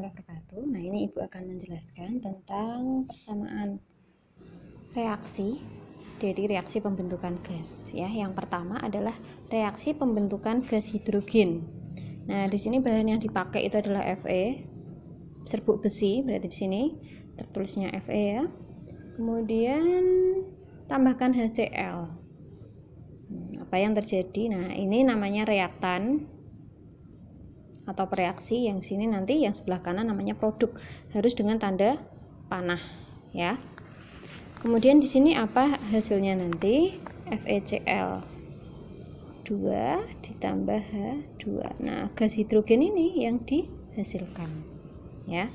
warahmatullahi wabarakatuh. Nah, ini Ibu akan menjelaskan tentang persamaan reaksi dari reaksi pembentukan gas ya. Yang pertama adalah reaksi pembentukan gas hidrogen. Nah, di sini bahan yang dipakai itu adalah Fe, serbuk besi, berarti di sini tertulisnya Fe ya. Kemudian tambahkan HCl. Apa yang terjadi? Nah, ini namanya reaktan atau reaksi, yang sini nanti yang sebelah kanan namanya produk, harus dengan tanda panah ya. Kemudian di sini apa hasilnya nanti? FeCl 2 ditambah H2. Nah, gas hidrogen ini yang dihasilkan ya.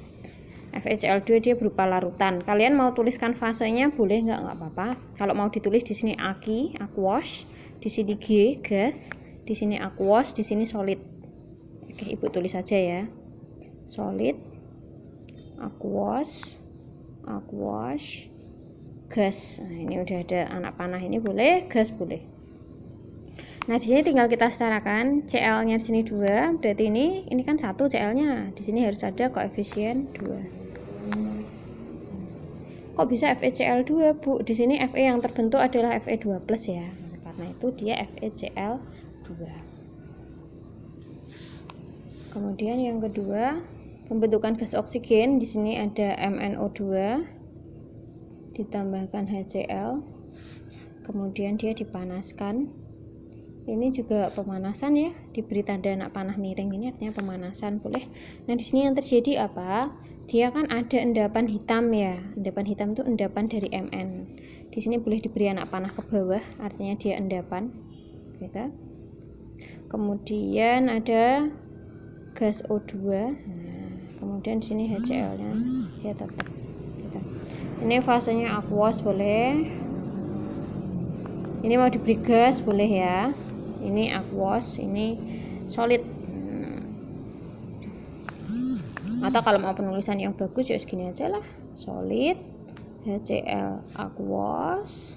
FeCl2 dia berupa larutan. Kalian mau tuliskan fasenya boleh nggak apa-apa. Kalau mau ditulis di sini Aki, aqueous, di sini G, gas, di sini aqueous, di sini solid. Oke, Ibu tulis saja ya. Solid, aqueous, gas. Nah, ini udah ada anak panah, ini boleh, gas boleh. Nah, di sini tinggal kita setarakan. Cl-nya di sini 2, berarti ini kan 1 Cl-nya. Di sini harus ada koefisien 2. Kok bisa FeCl2, Bu? Di sini Fe yang terbentuk adalah Fe2+ ya. Karena itu dia FeCl2. Kemudian yang kedua, pembentukan gas oksigen. Di sini ada MnO2 ditambahkan HCl. Kemudian dia dipanaskan. Ini juga pemanasan ya, diberi tanda anak panah miring, ini artinya pemanasan, boleh. Nah, di sini yang terjadi apa? Dia kan ada endapan hitam ya. Endapan hitam itu endapan dari Mn. Di sini boleh diberi anak panah ke bawah, artinya dia endapan. Gitu. Kemudian ada gas O2. Nah, kemudian di sini HCl-nya dia tetap. Gitu. Ini fasenya aqueous boleh. Ini mau diberi gas boleh ya. Ini aqueous, ini solid. Atau kalau mau penulisan yang bagus ya segini aja lah. Solid, HCl aqueous,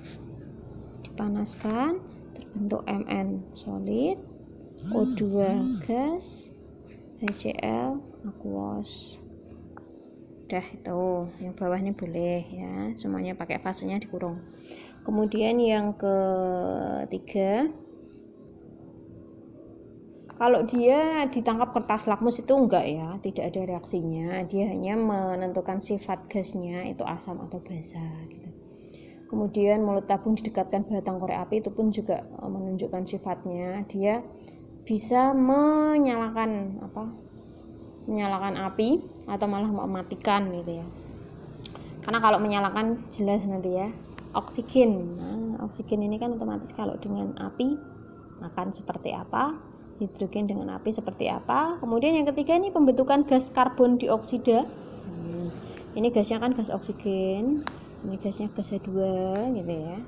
dipanaskan, terbentuk Mn solid, O2 gas, HCl aqueous. Udah itu, yang bawah ini boleh ya, semuanya pakai fasenya dikurung. Kemudian yang ketiga, kalau dia ditangkap kertas lakmus itu enggak ya, tidak ada reaksinya, dia hanya menentukan sifat gasnya itu asam atau basa gitu. Kemudian mulut tabung didekatkan batang korek api, itu pun juga menunjukkan sifatnya, dia bisa menyalakan api atau malah mematikan gitu ya. Karena kalau menyalakan jelas nanti ya. Oksigen. Nah, oksigen ini kan otomatis kalau dengan api akan seperti apa? Hidrogen dengan api seperti apa? Kemudian yang ketiga ini pembentukan gas karbon dioksida. Ini gasnya kan gas oksigen, ini gasnya gas H2 gitu ya.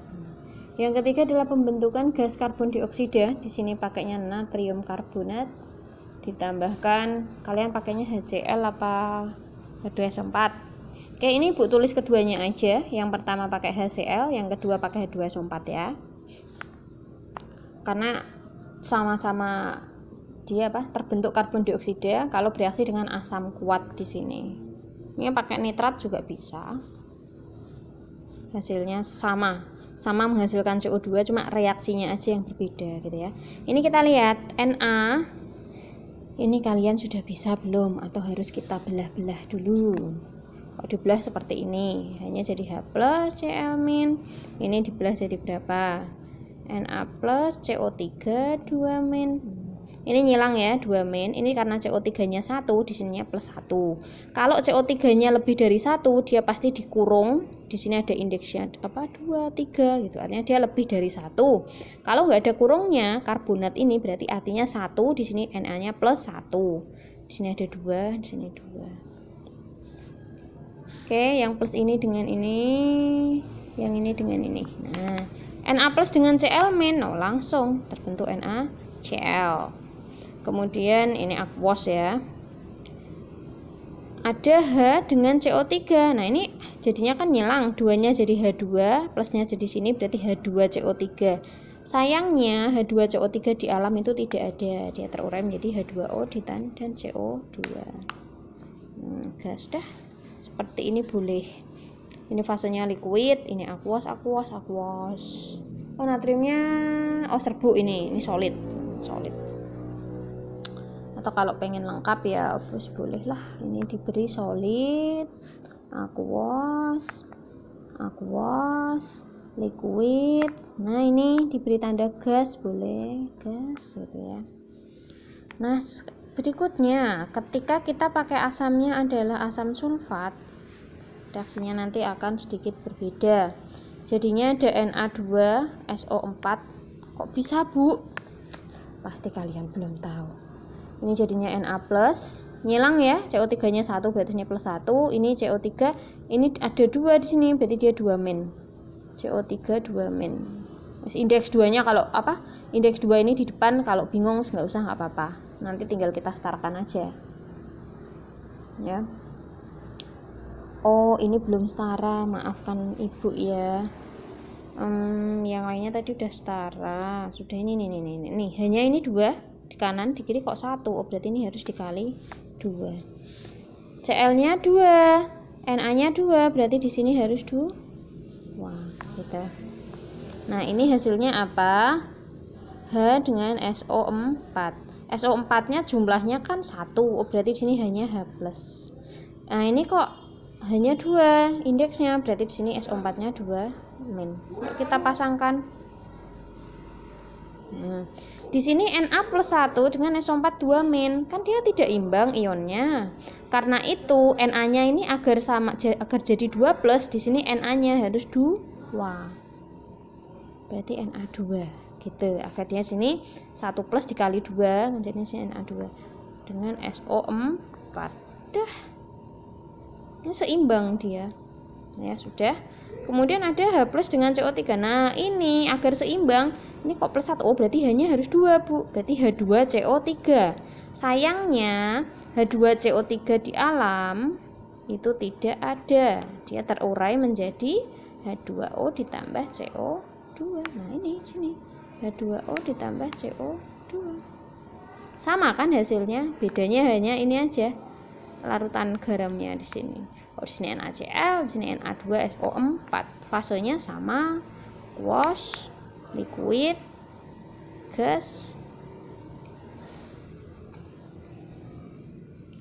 Yang ketiga adalah pembentukan gas karbon dioksida. Di sini pakainya natrium karbonat, ditambahkan, kalian pakainya HCl apa H2SO4. Oke, ini Bu tulis keduanya aja. Yang pertama pakai HCl, yang kedua pakai H2SO4 ya. Karena sama-sama dia terbentuk karbon dioksida kalau bereaksi dengan asam kuat di sini. Ini pakai nitrat juga bisa. Hasilnya sama menghasilkan CO2, cuma reaksinya aja yang berbeda gitu ya. Ini kita lihat Na. Ini kalian sudah bisa belum atau harus kita belah-belah dulu? Kalau dibelah seperti ini, hanya jadi H+, Cl-. Ini dibelah jadi berapa? Na+, CO3 2-. Ini nyilang ya 2-. Ini karena CO3-nya 1, di sininya +1. Kalau CO3-nya lebih dari 1, dia pasti dikurung. Di sini ada indeksnya 2, 3 gitu. Artinya dia lebih dari 1. Kalau nggak ada kurungnya, karbonat ini berarti artinya 1, di sini Na-nya +1. Di sini ada 2, di sini 2. Oke, yang plus ini dengan ini, yang ini dengan ini. Nah, Na+ dengan Cl- langsung terbentuk NaCl. Kemudian ini aqueous ya. Ada H dengan CO3. Nah, ini jadinya kan nyilang, 2-nya jadi H2, plusnya jadi sini berarti H2CO3. Sayangnya H2CO3 di alam itu tidak ada, dia terurai menjadi H2O dan CO2. gas. Sudah seperti ini boleh. Ini fasenya liquid, ini aqueous. Oh, natriumnya serbuk, ini solid. Atau kalau pengen lengkap ya boleh lah, ini diberi solid, aqueous, liquid. Nah, ini diberi tanda gas, boleh gas gitu ya. Nah, berikutnya ketika kita pakai asamnya adalah asam sulfat, reaksinya nanti akan sedikit berbeda. Jadinya ada Na2SO4. Kok bisa, Bu? Pasti kalian belum tahu. Ini jadinya Na+, nyilang ya, CO3-nya 1 berarti ini plus 1. Ini CO3, ini ada 2 di sini berarti dia 2 min. CO3 2 min. Indeks 2-nya kalau indeks 2 ini di depan, kalau bingung nggak usah, nggak apa-apa. Nanti tinggal kita startkan aja. Ya. Oh, ini belum setara, maafkan Ibu ya. Yang lainnya tadi udah setara. Sudah ini nih, hanya ini 2 di kanan, di kiri kok 1. Oh, berarti ini harus dikali 2. Cl-nya 2, Na-nya 2, berarti di sini harus 2. Wah, gitu. Nah, ini hasilnya apa? H dengan SO4. SO4-nya jumlahnya kan 1. Oh, berarti di sini hanya H+. Nah, ini kok hanya 2 indeksnya, berarti di sini SO4-nya 2 min. Kita pasangkan. Di sini Na+1 dengan SO4 2 min, kan dia tidak imbang ionnya. Karena itu Na-nya ini agar jadi 2+, di sini Na-nya harus 2. Berarti Na2 gitu. Agar dia sini 1+ dikali 2, jadi sini Na2 dengan SO4. Dah. Ini seimbang dia. Ya, sudah. Kemudian ada H+ dengan CO3. Nah, ini agar seimbang, ini kok plus 1. Oh, berarti hanya harus 2, Bu. Berarti H2CO3. Sayangnya H2CO3 di alam itu tidak ada. Dia terurai menjadi H2O ditambah CO2. Nah, ini sini. H2O ditambah CO2. Sama kan hasilnya? Bedanya hanya ini aja. Larutan garamnya di sini. Oh, di sini NaCl, di sini Na2SO4. Fasenya sama. Aqueous, liquid, gas,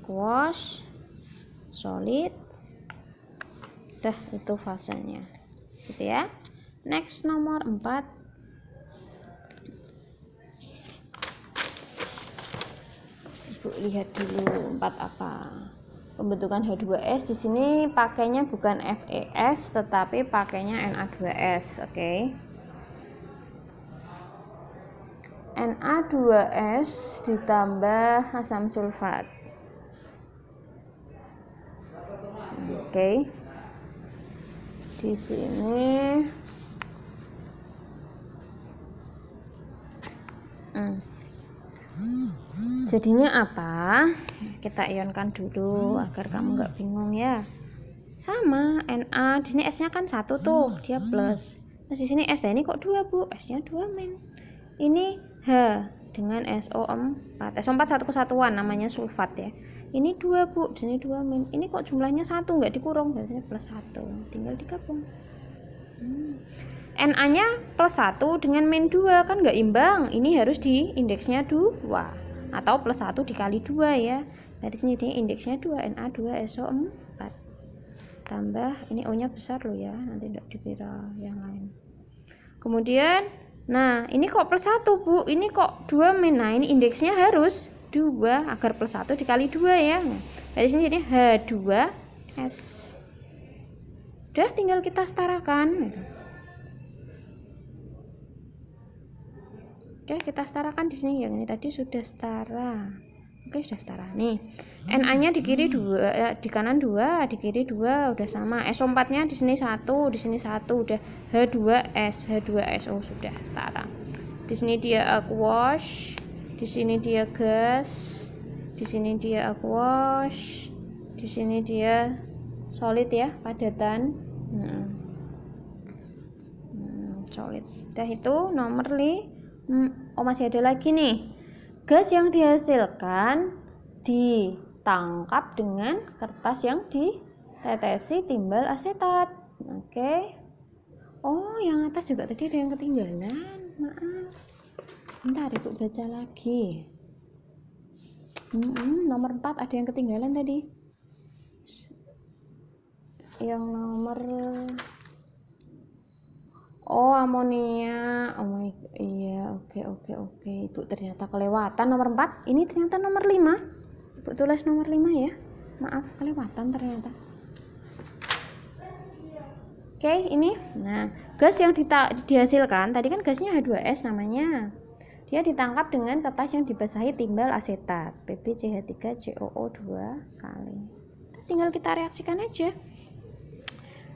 aqueous, solid. Dah, itu fasenya. Gitu ya. Next, nomor 4. Ibu lihat dulu 4 apa? Pembentukan H2S di sini pakainya bukan FeS tetapi pakainya Na2S, oke. Na2S ditambah asam sulfat. Oke. Di sini jadinya apa? Kita ionkan dulu agar kamu nggak bingung ya. Sama, Na di sini S-nya kan 1 tuh, dia plus. Terus di sini S, dan ini kok 2, Bu? S-nya 2 min. Ini H dengan SO4. SO4 satu kesatuan namanya sulfat ya. Ini 2, Bu. Di sini 2 min. Ini kok jumlahnya 1 nggak dikurung, biasanya plus 1. Tinggal digabung. Na-nya plus 1 dengan min 2 kan nggak imbang. Ini harus di indeksnya 2 atau plus 1 dikali 2 ya. Berarti sini indeksnya 2, Na2SO4 tambah ini O-nya besar loh ya, nanti tidak dikira yang lain. Kemudian nah ini kok plus 1, Bu, ini kok 2 min. Nah, ini indeksnya harus 2 agar plus 1 dikali 2 ya. Berarti sini jadi H2S. Udah, tinggal kita setarakan gitu. Oke, kita setarakan di sini. Yang ini tadi sudah setara. Oke, sudah setara. Nih, Na-nya di kiri 2, di kanan 2, di kiri 2, udah sama. SO4-nya di sini 1, di sini 1, udah H2S, H2SO sudah setara. Di sini dia aqueous, di sini dia gas, di sini dia aqueous, di sini dia solid ya, padatan. Solid. Udah itu nomor Oh, masih ada lagi nih. Gas yang dihasilkan di ditangkap dengan kertas yang ditetesi timbal asetat. Oke. Oh, yang atas juga tadi ada yang ketinggalan. Maaf. Sebentar, Ibu baca lagi. Nomor 4 ada yang ketinggalan tadi. Yang nomor amonia. Oh my, iya, oke. Ibu ternyata kelewatan nomor 4. Ini ternyata nomor 5. Ibu tulis nomor 5 ya. Maaf, kelewatan ternyata. Oke, ini. Nah, gas yang dihasilkan tadi kan gasnya H2S namanya. Dia ditangkap dengan kertas yang dibasahi timbal asetat, PbCH3COO 2 kali. Tinggal kita reaksikan aja.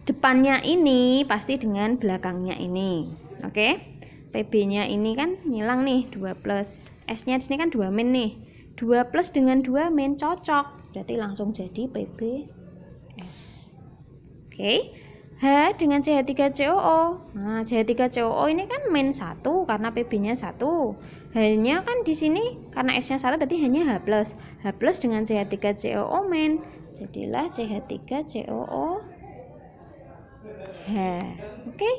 Depannya ini pasti dengan belakangnya ini. Oke. Pb-nya ini kan ngilang nih, 2 plus. S-nya di sini kan 2 min nih. 2 plus dengan 2 min cocok. Berarti langsung jadi PbS. Oke. H dengan CH3COO. Nah, CH3COO ini kan min 1 karena Pb-nya 1. H-nya kan di sini karena S-nya 1 berarti hanya H+. H+ dengan CH3COO min. Jadilah CH3COO H. Oke.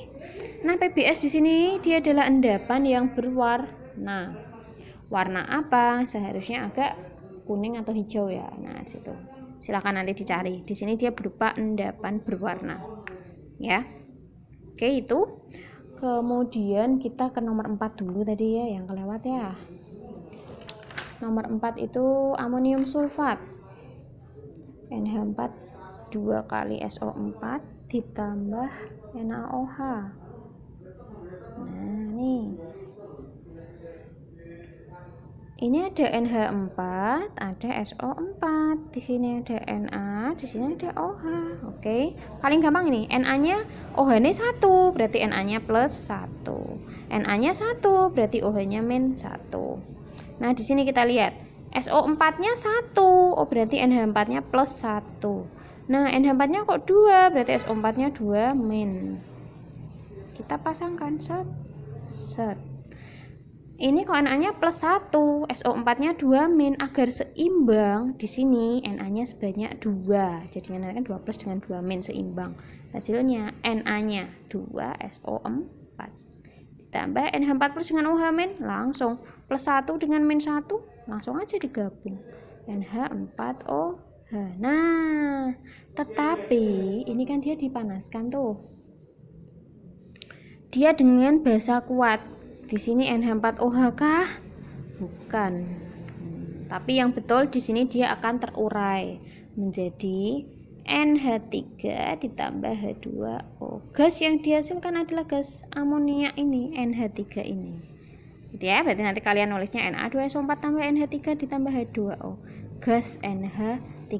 Nah, PbS di sini dia adalah endapan yang berwarna. Warna apa? Seharusnya agak kuning atau hijau ya. Nah, situ. Silakan nanti dicari. Di sini dia berupa endapan berwarna. Ya. Oke, itu. Kemudian kita ke nomor 4 dulu tadi ya, yang kelewat ya. Nomor 4 itu amonium sulfat. NH4 2 kali SO4 ditambah NaOH. Nah, nih. Ini ada NH4, ada SO4. Di sini ada Na, di sini ada OH. Oke. Paling gampang ini, Na-nya OH-nya 1, berarti Na-nya plus 1. Na-nya 1, berarti OH-nya min 1. Nah, di sini kita lihat SO4-nya 1, berarti NH4-nya plus 1. Nah, NH4-nya kok 2, berarti SO4-nya 2 min. Kita pasangkan, set. Ini kok Na-nya plus 1, SO4-nya 2 min. Agar seimbang, di sini Na-nya sebanyak 2. Jadinya nanti kan 2 plus dengan 2 min seimbang. Hasilnya Na-nya 2, SO4. Ditambah NH4 plus dengan OH min, langsung plus 1 dengan min 1, langsung aja digabung. NH4OH. Nah, tetapi ini kan dia dipanaskan tuh. Dia dengan basa kuat. Di sini NH4OH kah? Bukan. Tapi yang betul di sini dia akan terurai menjadi NH3 ditambah H2O. Gas yang dihasilkan adalah gas amonia ini, NH3 ini. Gitu ya, berarti nanti kalian nulisnya Na2SO4 tambah NH3 ditambah H2O. Gas NH3.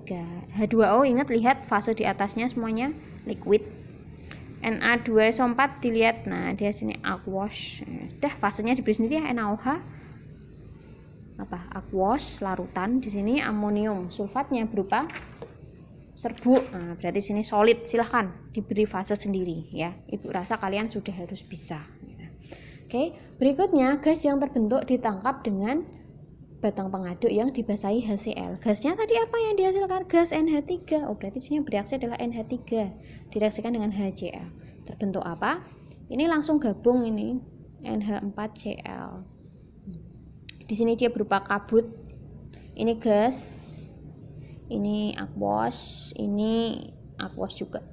H2O, ingat, lihat fase di atasnya semuanya liquid. Na2SO4 dilihat, nah dia sini aqueous. Dah, fasenya diberi sendiri ya, NaOH aqueous, larutan. Di sini amonium sulfatnya berupa serbuk. Nah, berarti sini solid. Silahkan diberi fase sendiri ya. Ibu rasa kalian sudah harus bisa. Oke, berikutnya gas yang terbentuk ditangkap dengan batang pengaduk yang dibasahi HCl. Gasnya tadi apa yang dihasilkan? Gas NH3. Berarti sini bereaksi adalah NH3 direaksikan dengan HCl. Terbentuk apa? Ini langsung gabung ini NH4Cl. Di sini dia berupa kabut. Ini gas, ini aqueous, ini aqueous juga.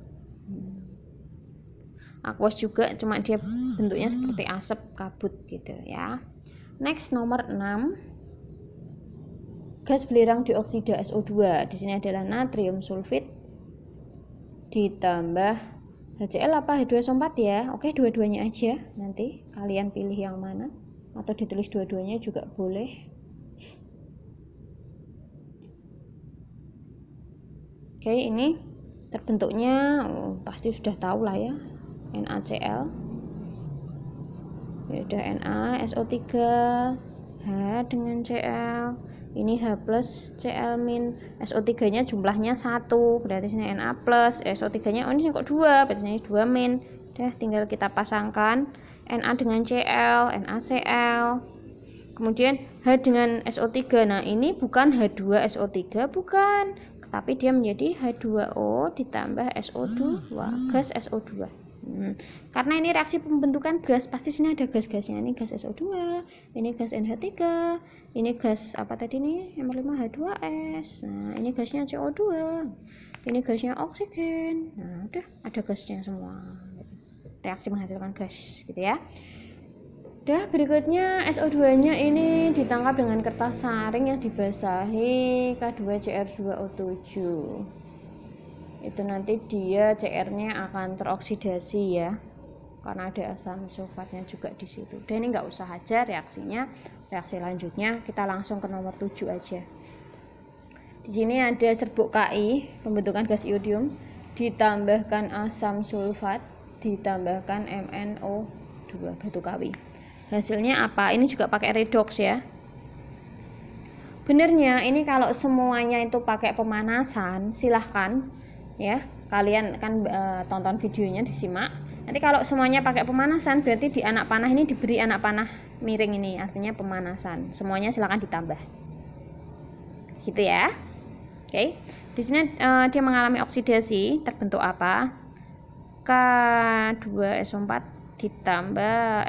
Aqueous juga, cuma dia bentuknya seperti asap kabut gitu ya. Next, nomor 6. Gas belerang dioksida SO2. Di sini adalah natrium sulfit ditambah HCl apa H2SO4 ya. Oke, dua-duanya aja. Nanti kalian pilih yang mana, atau ditulis dua-duanya juga boleh. Oke, ini terbentuknya pasti sudah tahu lah ya. NaCl. Ya udah, Na, SO3, H dengan Cl. Ini H plus Cl min. SO3 nya jumlahnya 1, berarti sini Na plus. SO3 nya ini kok 2, berarti sini 2 min. Dah, tinggal kita pasangkan Na dengan Cl, NaCl. Kemudian H dengan SO3. Nah, ini bukan H2SO3, bukan. Tapi dia menjadi H2O ditambah SO2, gas SO2. Karena ini reaksi pembentukan gas, pasti sini ada gas-gasnya. Ini gas SO2, ini gas NH3, ini gas apa tadi nih? M5H2S. Nah, ini gasnya CO2. Ini gasnya oksigen. Nah, udah ada gasnya semua. Reaksi menghasilkan gas, gitu ya. Udah, berikutnya SO2-nya ini ditangkap dengan kertas saring yang dibasahi K2Cr2O7. Itu nanti dia CR-nya akan teroksidasi ya, karena ada asam sulfatnya juga di situ. Dan ini nggak usah aja reaksinya. Reaksi lanjutnya kita langsung ke nomor 7 aja. Di sini ada serbuk Ki, pembentukan gas iodium, ditambahkan asam sulfat, ditambahkan MnO2, batu kawi. Hasilnya apa? Ini juga pakai redox ya. Benernya ini kalau semuanya itu pakai pemanasan, silahkan ya, kalian kan tonton videonya, disimak. Nanti kalau semuanya pakai pemanasan, berarti di anak panah ini diberi anak panah miring ini, artinya pemanasan. Semuanya silahkan ditambah, gitu ya. Oke, di sini dia mengalami oksidasi, terbentuk apa? K2SO4 ditambah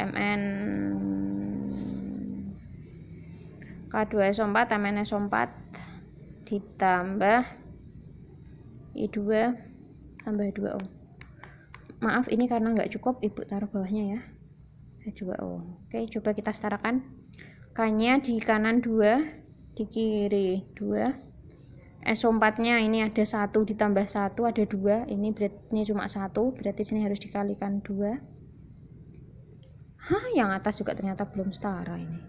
K2SO4 MnSO4 ditambah I2 tambah H2O. Maaf, ini karena nggak cukup, ibu taruh bawahnya ya, H2O. Oke, coba kita setarakan. K-nya di kanan 2, di kiri 2. SO4 nya ini ada 1 ditambah 1 ada 2, ini beratnya cuma 1, berarti sini harus dikalikan 2. Yang atas juga ternyata belum setara ini.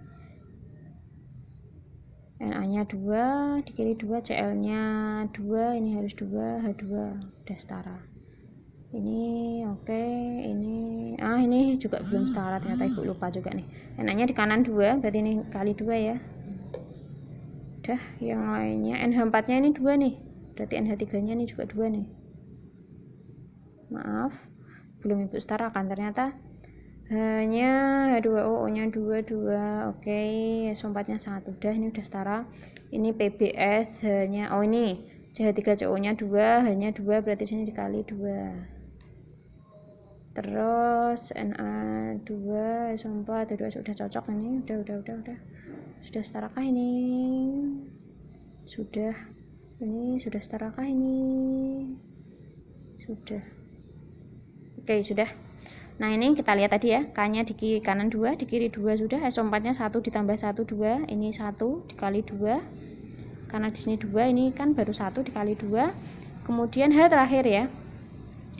Na nya 2, di kiri 2, Cl nya 2, ini harus 2, H2 udah setara. Ini oke, ini juga belum setara, ternyata ibu lupa juga nih. Na nya di kanan 2, berarti ini kali 2 ya. Udah, yang lainnya NH4 nya ini 2 nih, berarti NH3 nya ini juga 2 nih. Maaf, belum ibu setarakan, ternyata hanya H2O, O nya 2, oke, SO4 nya 1, udah, ini udah setara. Ini PBS, hanya, ini CH3CO nya 2, hanya 2, berarti sini dikali 2. Terus Na2, SO4, H2S udah cocok ini, udah. Sudah setarakah ini? Sudah. Ini sudah setarakah ini? Sudah. Oke, sudah. Nah, ini kita lihat tadi ya, K-nya di kiri kanan 2, di kiri 2 sudah, SO4 nya 1 ditambah 1 2, ini 1 dikali 2. Karena di sini 2, ini kan baru 1 dikali 2. Kemudian H terakhir ya.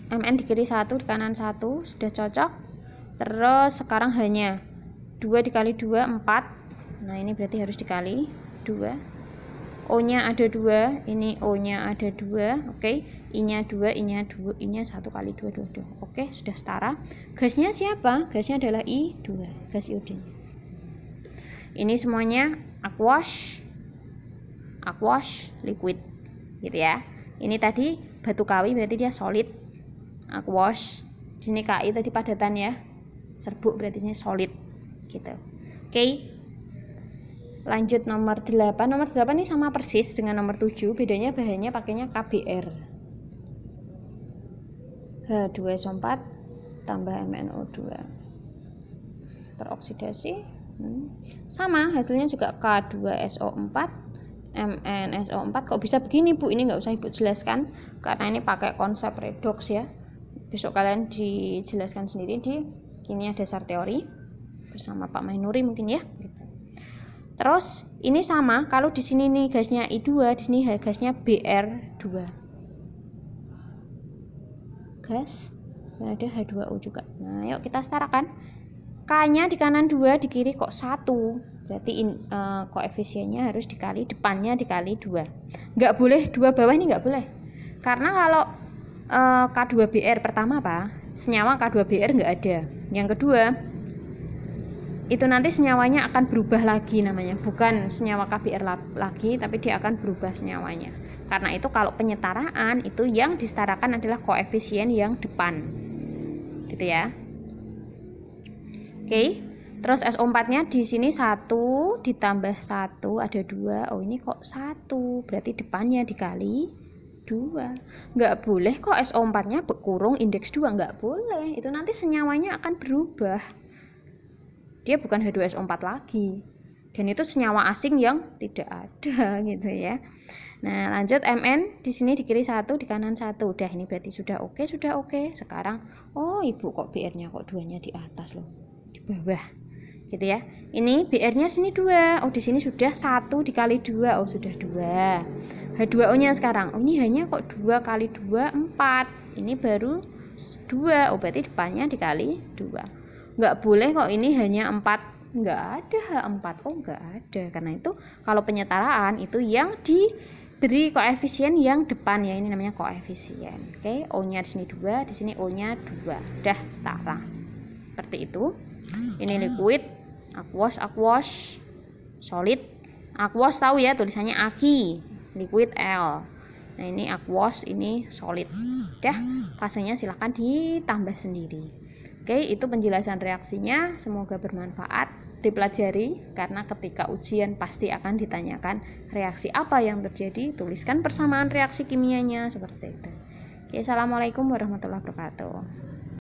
Mn di kiri 1, di kanan 1, sudah cocok. Terus sekarang H-nya 2 dikali 2 4. Nah, ini berarti harus dikali 2. O-nya ada 2, ini O-nya ada 2, oke. I-nya 2, I-nya 2, I-nya 1 kali 2, 2. Oke, sudah setara. Gasnya siapa? Gasnya adalah I2, gas iodin. Ini semuanya aqueous liquid, gitu ya. Ini tadi batu kawi, berarti dia solid, aqueous. Di sini Ki tadi padatan ya, serbuk berarti ini solid, gitu. Oke. Lanjut nomor 8. Nomor 8 ini sama persis dengan nomor 7, bedanya bahannya pakainya KBr. H2SO4 tambah MnO2. Teroksidasi. Sama, hasilnya juga K2SO4 MnSO4. Kok bisa begini, Bu? Ini nggak usah Ibu jelaskan karena ini pakai konsep redox ya. Besok kalian dijelaskan sendiri di kimia dasar teori bersama Pak Mainuri mungkin ya, gitu. Terus ini sama, kalau di sini nih gasnya I2, di sini gasnya Br2. Gas, dan ada H2O juga. Nah, yuk kita setarakan. K-nya di kanan 2, di kiri kok 1. Berarti koefisiennya harus dikali, depannya dikali 2. Nggak boleh 2 bawah, ini nggak boleh. Karena kalau K2Br pertama apa? Senyawa K2Br nggak ada. Yang kedua, itu nanti senyawanya akan berubah lagi namanya, bukan senyawa KBr lagi, tapi dia akan berubah senyawanya. Karena itu kalau penyetaraan itu yang disetarakan adalah koefisien yang depan, gitu ya. Oke, Terus SO4-nya di sini 1 ditambah 1 ada 2. Oh, ini kok 1. Berarti depannya dikali 2. Nggak boleh kok SO4-nya kurung indeks 2, nggak boleh. Itu nanti senyawanya akan berubah. Dia bukan H2SO4 lagi. Dan itu senyawa asing yang tidak ada gitu ya. Nah, lanjut Mn di sini di kiri 1, di kanan 1. Udah, ini berarti sudah oke, sudah oke. Sekarang, oh Ibu kok BR-nya kok 2-nya di atas loh. Di bawah. Gitu ya. Ini BR-nya di sini 2. Oh, di sini sudah 1 dikali 2. Oh, sudah 2. H2O-nya sekarang. Oh, ini hanya kok 2 kali 2 4. Ini baru 2. Oh, berarti depannya dikali 2. Nggak boleh kok ini hanya 4. Nggak ada H4. Oh, nggak ada. Karena itu kalau penyetaraan itu yang diberi koefisien yang depan ya, ini namanya koefisien. Oke, O-nya di sini 2, di sini O-nya 2. Udah setara. Seperti itu. Ini liquid, aqueous, solid. Aqueous tahu ya tulisannya Aki, liquid L. Nah, ini aqueous, ini solid. Udah, fasenya silahkan ditambah sendiri. Oke, itu penjelasan reaksinya. Semoga bermanfaat. Dipelajari karena ketika ujian pasti akan ditanyakan reaksi apa yang terjadi, tuliskan persamaan reaksi kimianya seperti itu. Oke, assalamualaikum warahmatullahi wabarakatuh.